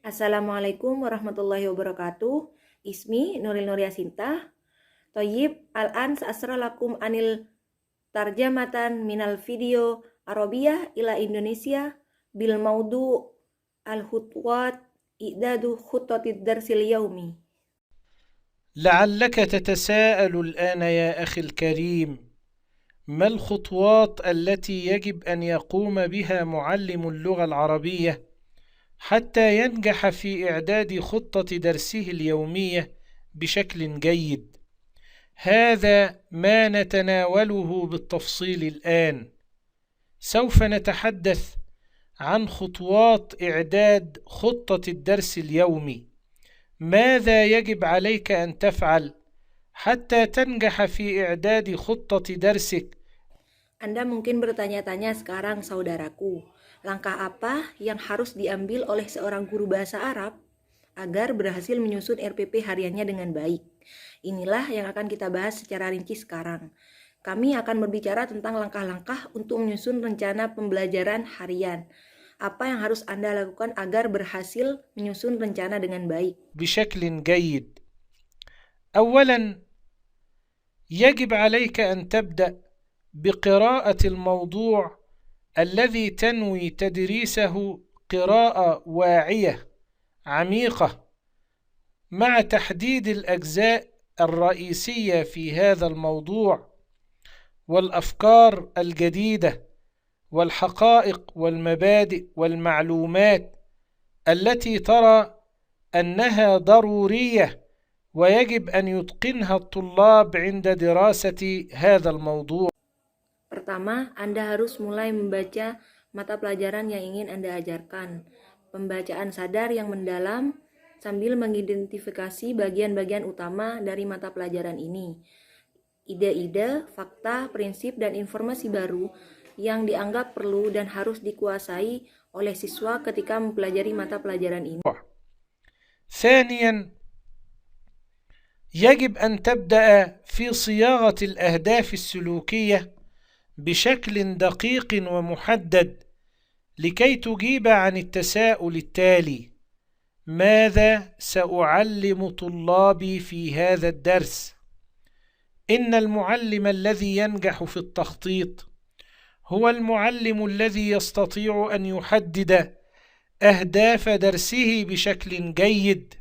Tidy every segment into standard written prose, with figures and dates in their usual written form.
Assalamualaikum warahmatullahi wabarakatuh. Ismi Nuril Nuryasinta. Toyib, al-an sa'asra lakum anil tarjamatan minal video Arabiyah ila Indonesia bil maudu al-khutwat i'dadu khutwatid darsil yaumi. لعلك تتساءل الآن يا أخي الكريم، ما الخطوات التي يجب أن يقوم بها معلم اللغة العربية حتى ينجح في إعداد خطة درسه اليومية بشكل جيد؟ هذا ما نتناوله بالتفصيل الآن. سوف نتحدث عن خطوات إعداد خطة الدرس اليومي. ماذا يجب عليك أن تفعل حتى تنجح في إعداد خطة درسك؟ Anda mungkin bertanya-tanya sekarang, saudaraku, langkah apa yang harus diambil oleh seorang guru bahasa Arab agar berhasil menyusun RPP hariannya dengan baik? Inilah yang akan kita bahas secara rinci sekarang. Kami akan berbicara tentang langkah-langkah untuk menyusun rencana pembelajaran harian. Apa yang harus Anda lakukan agar berhasil menyusun rencana dengan baik? بشكل جيد. أولا يجب عليك أن تبدأ بقراءة الموضوع الذي تنوي تدريسه قراءة واعية عميقة، مع تحديد الأجزاء الرئيسية في هذا الموضوع والأفكار الجديدة والحقائق والمبادئ والمعلومات التي ترى أنها ضرورية ويجب أن يتقنها الطلاب عند دراسة هذا الموضوع. Pertama, Anda harus mulai membaca mata pelajaran yang ingin Anda ajarkan. Pembacaan sadar yang mendalam sambil mengidentifikasi bagian-bagian utama dari mata pelajaran ini. Ide-ide, fakta, prinsip, dan informasi baru yang dianggap perlu dan harus dikuasai oleh siswa ketika mempelajari mata pelajaran ini. ثانيا يجب أن تبدأ في صياغة الأهداف السلوكية بشكل دقيق ومحدد لكي تجيب عن التساؤل التالي: ماذا سأعلم طلابي في هذا الدرس؟ إن المعلم الذي ينجح في التخطيط هو المعلم الذي يستطيع أن يحدد أهداف درسه بشكل جيد.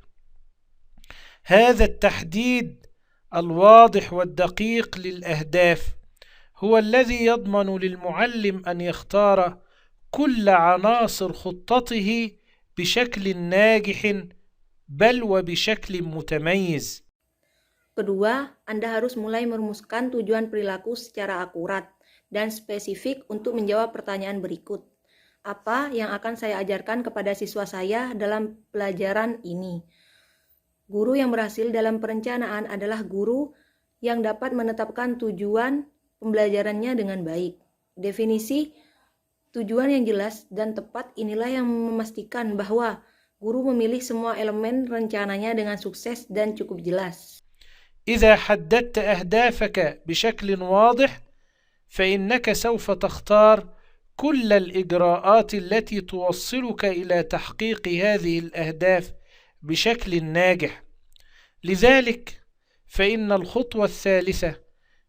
هذا التحديد الواضح والدقيق للأهداف هو الذي يضمن للمعلم أن يختار كل عناصر خطته بشكل ناجح بل وبشكل متميز. Kedua, Anda harus mulai merumuskan tujuan perilaku secara akurat dan spesifik untuk menjawab pertanyaan berikut. Apa yang akan saya ajarkan kepada siswa saya dalam pelajaran ini? Guru yang berhasil dalam perencanaan adalah guru yang dapat menetapkan tujuan pembelajarannya dengan baik. Definisi tujuan yang jelas dan tepat inilah yang memastikan bahwa guru memilih semua elemen rencananya dengan sukses dan cukup jelas. إذا حددت أهدافك بشكل واضح فإنك سوف تختار كل الإجراءات التي توصلك إلى تحقيق هذه الأهداف بشكل ناجح. لذلك فإن الخطوة الثالثة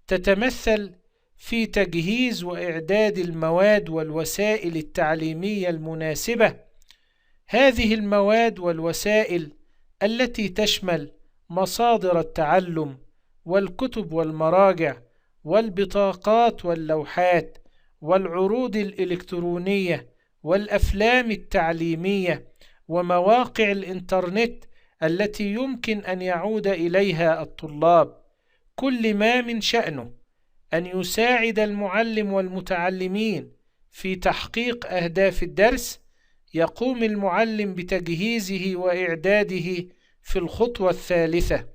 تتمثل في تجهيز وإعداد المواد والوسائل التعليمية المناسبة. هذه المواد والوسائل التي تشمل مصادر التعلم والكتب والمراجع والبطاقات واللوحات والعروض الإلكترونية والأفلام التعليمية ومواقع الإنترنت التي يمكن أن يعود إليها الطلاب، كل ما من شأنه أن يساعد المعلم والمتعلمين في تحقيق أهداف الدرس. يقوم المعلم بتجهيزه وإعداده في الخطوة الثالثة.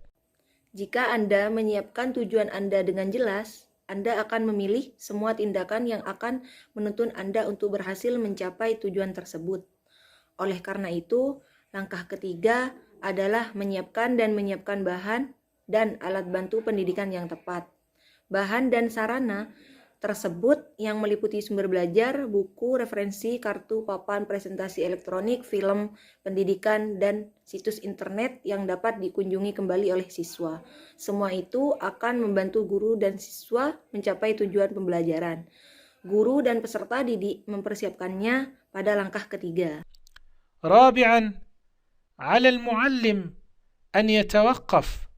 Jika Anda menyiapkan tujuan Anda dengan jelas, Anda akan memilih semua tindakan yang akan menuntun Anda untuk berhasil mencapai tujuan tersebut. Oleh karena itu, langkah ketiga adalah menyiapkan bahan dan alat bantu pendidikan yang tepat. Bahan dan sarana tersebut yang meliputi sumber belajar, buku, referensi, kartu, papan, presentasi elektronik, film, pendidikan, dan situs internet yang dapat dikunjungi kembali oleh siswa. Semua itu akan membantu guru dan siswa mencapai tujuan pembelajaran. Guru dan peserta didik mempersiapkannya pada langkah ketiga. رابعا على المعلم أن يتوقف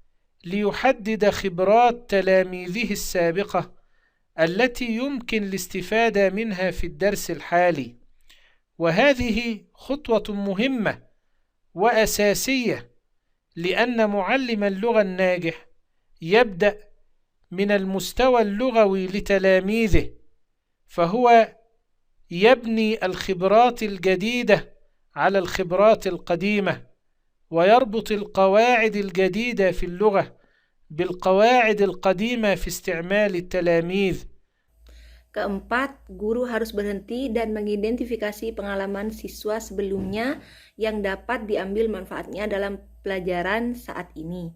ليحدد خبرات تلاميذه السابقة التي يمكن الاستفادة منها في الدرس الحالي، وهذه خطوة مهمة وأساسية، لأن معلم اللغة الناجح يبدأ من المستوى اللغوي لتلاميذه، فهو يبني الخبرات الجديدة على الخبرات القديمة، ويربط القواعد الجديدة في اللغة بالقواعد القديمة في استعمال التلاميذ. Keempat, guru harus berhenti dan mengidentifikasi pengalaman siswa sebelumnya yang dapat diambil manfaatnya dalam pelajaran saat ini.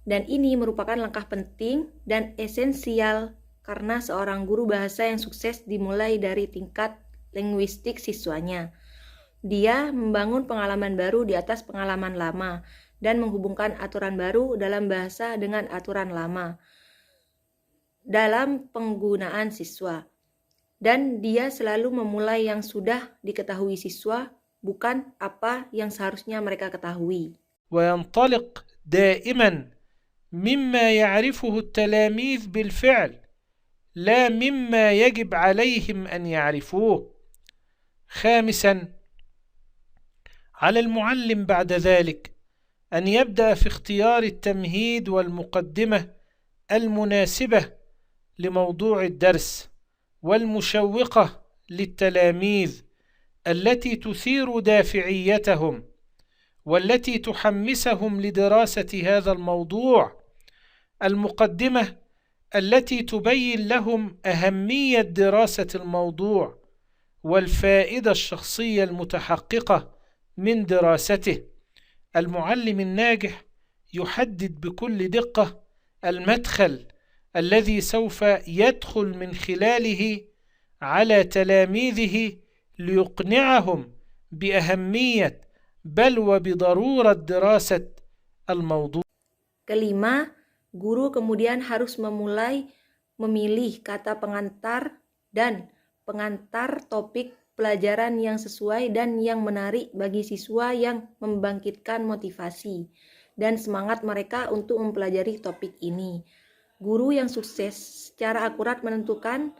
Dan ini merupakan langkah penting dan esensial karena seorang guru bahasa yang sukses dimulai dari tingkat linguistik siswanya. Dia membangun pengalaman baru di atas pengalaman lama dan menghubungkan aturan baru dalam bahasa dengan aturan lama dalam penggunaan siswa. Dan dia selalu memulai yang sudah diketahui siswa, bukan apa yang seharusnya mereka ketahui. وينطلق دائما مما يعرفه التلاميذ بالفعل لا مما يجب عليهم أن يعرفوه. خامسا على المعلم بعد ذلك أن يبدأ في اختيار التمهيد والمقدمة المناسبة لموضوع الدرس والمشوقة للتلاميذ التي تثير دافعيتهم والتي تحمسهم لدراسة هذا الموضوع، المقدمة التي تبين لهم أهمية دراسة الموضوع والفائدة الشخصية المتحققة من دراسته. المعلم الناجح يحدد بكل دقة المدخل الذي سوف يدخل من خلاله على تلاميذه ليقنعهم بأهمية بل وبضرورة دراسة الموضوع. Kelima, guru kemudian harus memilih kata pengantar dan pengantar topik pelajaran yang sesuai dan yang menarik bagi siswa yang membangkitkan motivasi dan semangat mereka untuk mempelajari topik ini. Guru yang sukses secara akurat menentukan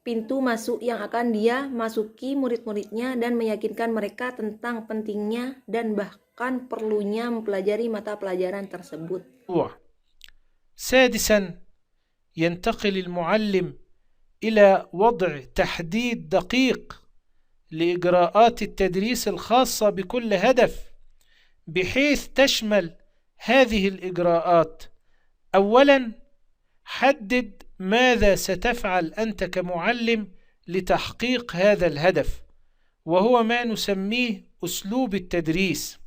pintu masuk yang akan dia masuki murid-muridnya dan meyakinkan mereka tentang pentingnya dan bahkan perlunya mempelajari mata pelajaran tersebut. سادسا ينتقل المعلم إلى وضع تحديد دقيق لإجراءات التدريس الخاصة بكل هدف بحيث تشمل هذه الإجراءات. أولا حدد ماذا ستفعل أنت كمعلم لتحقيق هذا الهدف وهو ما نسميه أسلوب التدريس،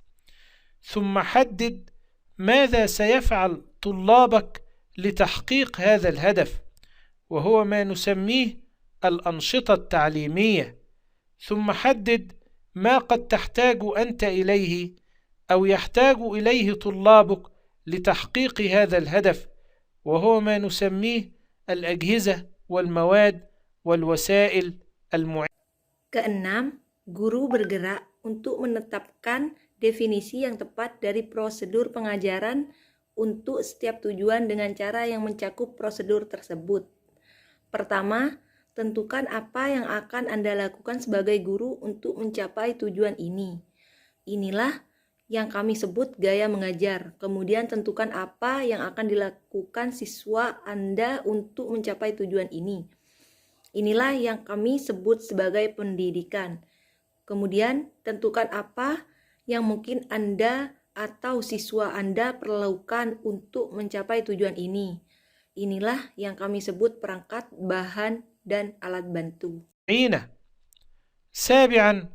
ثم حدد ماذا سيفعل طلابك لتحقيق هذا الهدف وهو ما نسميه الأنشطة التعليمية، ثم حدد ما قد تحتاج أنت إليه أو يحتاج إليه طلابك لتحقيق هذا الهدف وهو ما نسميه الأجهزة والمواد والوسائل المعينة. Keenam, guru bergerak untuk menetapkan definisi yang tepat dari prosedur pengajaran untuk setiap tujuan dengan cara yang mencakup prosedur tersebut. Pertama, tentukan apa yang akan Anda lakukan sebagai guru untuk mencapai tujuan ini. Inilah yang kami sebut gaya mengajar. Kemudian tentukan apa yang akan dilakukan siswa Anda untuk mencapai tujuan ini. Inilah yang kami sebut sebagai pendidikan. Kemudian tentukan apa yang mungkin Anda atau siswa Anda perlukan untuk mencapai tujuan ini. Inilah yang kami sebut perangkat, bahan, dan alat bantu. سابعا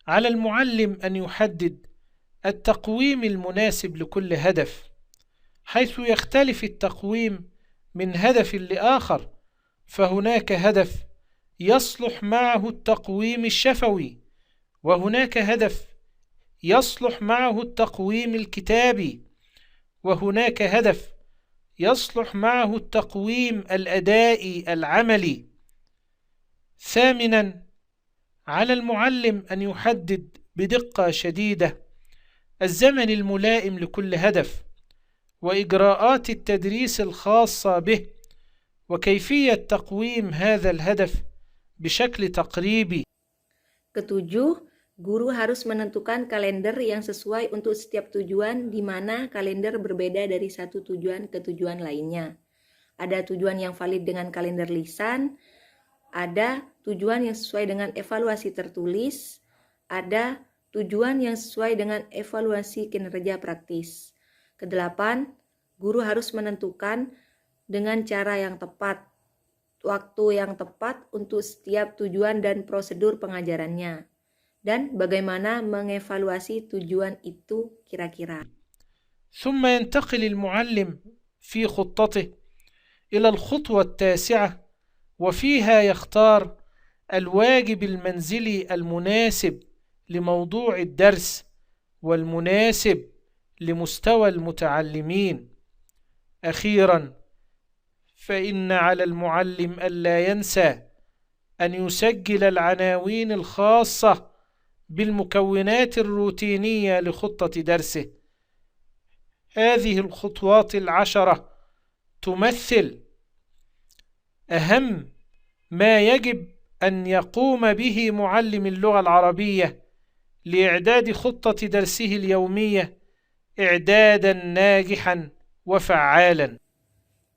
على المعلم أن يحدد التقويم المناسب لكل هدف، حيث يختلف التقويم من هدف لآخر، فهناك هدف يصلح معه التقويم الشفوي، وهناك هدف يصلح معه التقويم الكتابي، وهناك هدف يصلح معه التقويم الأدائي العملي. ثامناً، على المعلم أن يحدد بدقة شديدة الزمن الملائم لكل هدف، وإجراءات التدريس الخاصة به، وكيفية تقويم هذا الهدف بشكل تقريبي. Ketujuh, guru harus menentukan kalender yang sesuai untuk setiap tujuan, di mana kalender berbeda dari satu tujuan ke tujuan lainnya. Ada tujuan yang valid dengan kalender lisan, ada tujuan yang sesuai dengan evaluasi tertulis, ada tujuan yang sesuai dengan evaluasi kinerja praktis. Kedelapan, guru harus menentukan dengan cara yang tepat, waktu yang tepat untuk setiap tujuan dan prosedur pengajarannya, dan bagaimana mengevaluasi tujuan itu kira-kira. ثم ينتقل المعلم في خطته إلى الخطوة التاسعة، وفيها يختار الواجب المنزلي المناسب لموضوع الدرس والمناسب لمستوى المتعلمين. أخيراً، فإن على المعلم ألا ينسى أن يسجل العناوين الخاصة بالمكونات الروتينية لخطة درسه. هذه الخطوات العشرة تمثل أهم ما يجب أن يقوم به معلم اللغة العربية لإعداد خطة درسه اليومية إعداداً ناجحاً وفعالاً.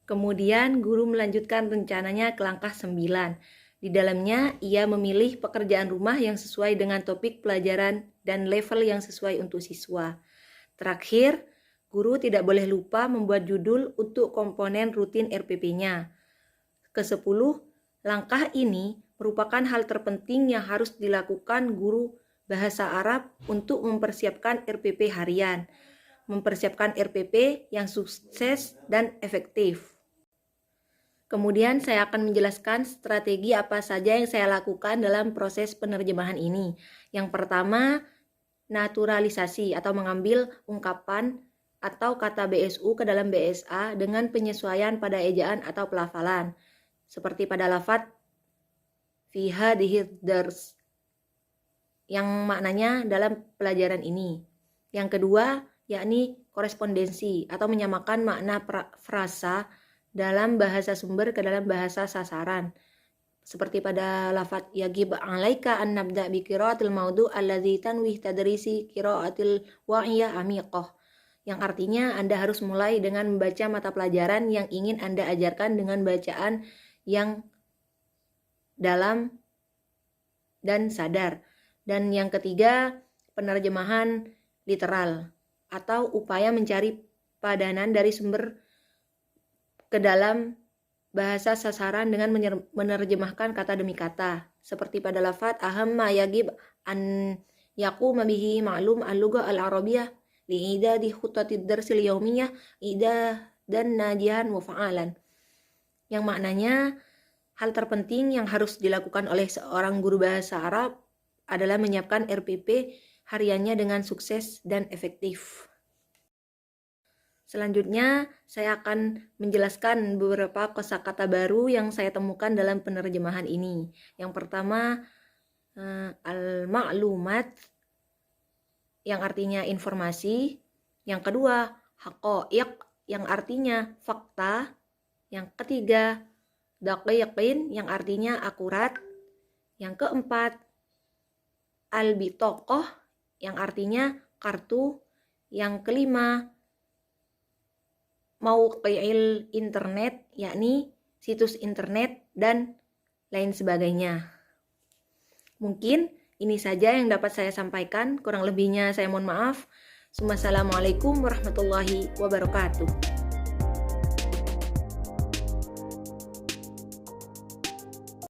Kemudian guru melanjutkan rencananya ke langkah 9. Di dalamnya ia memilih pekerjaan rumah yang sesuai dengan topik pelajaran dan level yang sesuai untuk siswa. Terakhir, guru tidak boleh lupa membuat judul untuk komponen rutin RPP-nya. Ke-10, langkah ini merupakan hal terpenting yang harus dilakukan guru bahasa Arab untuk mempersiapkan RPP harian, mempersiapkan RPP yang sukses dan efektif. Kemudian saya akan menjelaskan strategi apa saja yang saya lakukan dalam proses penerjemahan ini. Yang pertama, naturalisasi atau mengambil ungkapan atau kata BSU ke dalam BSA dengan penyesuaian pada ejaan atau pelafalan. Seperti pada lafadz fi hadhihi dars yang maknanya dalam pelajaran ini. Yang kedua, yakni korespondensi atau menyamakan makna frasa dalam bahasa sumber ke dalam bahasa sasaran. Seperti pada lafadz yagib 'alaika an nabda bi qiraatil mawdu' alladzi tanwih tadrisi qiraatil wa'iyah amiqah, yang artinya Anda harus mulai dengan membaca mata pelajaran yang ingin Anda ajarkan dengan bacaan yang dalam dan sadar. Dan yang ketiga, penerjemahan literal atau upaya mencari padanan dari sumber ke dalam bahasa sasaran dengan menerjemahkan kata demi kata. Seperti pada lafadz ahamma yagib an yaquma bihi ma'lum al-lughah al-arabiyyah li'idadi khuttatid darsil yaumiyah idah dan najihan wa fa'alan. Yang maknanya hal terpenting yang harus dilakukan oleh seorang guru bahasa Arab adalah menyiapkan RPP hariannya dengan sukses dan efektif. Selanjutnya, saya akan menjelaskan beberapa kosakata baru yang saya temukan dalam penerjemahan ini. Yang pertama, al-ma'lumat, yang artinya informasi. Yang kedua, haqa'iq, yang artinya fakta. Yang ketiga, daqiqin, yang artinya akurat. Yang keempat, al-bitoqoh, yang artinya kartu. Yang kelima, mauqi'il internet, yakni situs internet dan lain sebagainya. Mungkin ini saja yang dapat saya sampaikan, kurang lebihnya saya mohon maaf. Wassalamualaikum warahmatullahi wabarakatuh.